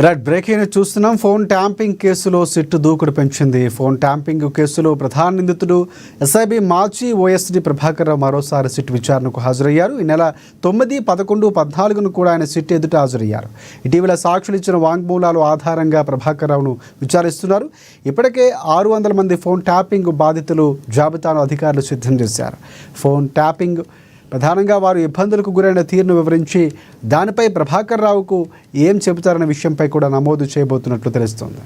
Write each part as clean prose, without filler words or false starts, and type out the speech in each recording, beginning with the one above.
Right breaking చూస్తున్నాం. Phone ట్యాంపింగ్ కేసులో sit దూకుడు పెంచింది. ఫోన్ ట్యాంపింగ్ కేసులో ప్రధాన నిందితుడు ఎస్ఐబి మాజీ ఓఎస్డీ ప్రభాకర్ రావు మరోసారి సిట్ విచారణకు హాజరయ్యారు. ఈ నెల 9, 11, 14 కూడా ఆయన సిట్ ఎదుట హాజరయ్యారు. ఇటీవల సాక్షులు ఇచ్చిన వాంగ్మూలాలు ఆధారంగా ప్రభాకర్ రావును విచారిస్తున్నారు. ఇప్పటికే 600 మంది ఫోన్ ట్యాపింగ్ బాధితులు జాబితాను అధికారులు సిద్ధం చేశారు. ఫోన్ ట్యాపింగ్ ప్రధానంగా వారు ఇబ్బందులకు గురైన తీరును వివరించి దానిపై ప్రభాకర్ రావుకు ఏం చెబుతారనే విషయంపై కూడా నమోదు చేయబోతున్నట్లు తెలుస్తోంది.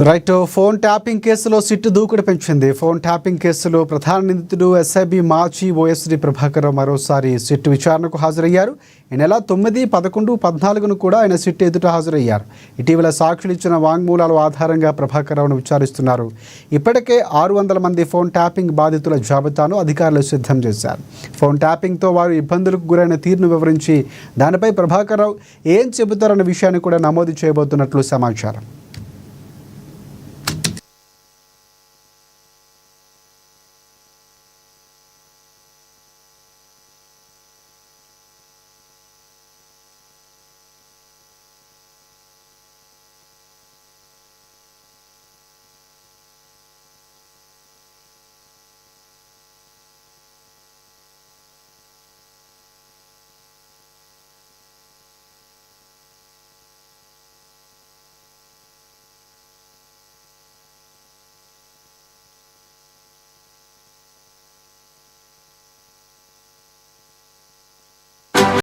రైట్ ఫోన్ ట్యాపింగ్ కేసులో సిట్టు దూకుడు పెంచింది. ఫోన్ ట్యాపింగ్ కేసులో ప్రధాన నిందితుడు ఎస్ఐబి మాజీ ఓఎస్డీ ప్రభాకర్ రావు మరోసారి సిట్టు విచారణకు హాజరయ్యారు. ఈ నెల 9, 11, 14 కూడా ఆయన సిట్టు ఎదుట హాజరయ్యారు. ఇటీవల సాక్షులు ఇచ్చిన వాంగ్మూలాల ఆధారంగా ప్రభాకర్ రావును విచారిస్తున్నారు. ఇప్పటికే 600 మంది ఫోన్ ట్యాపింగ్ బాధితుల జాబితాను అధికారులు సిద్ధం చేశారు. ఫోన్ ట్యాపింగ్తో వారు ఇబ్బందులకు గురైన తీరును వివరించి దానిపై ప్రభాకర్ రావు ఏం చెబుతారన్న విషయాన్ని కూడా నమోదు చేయబోతున్నట్లు సమాచారం.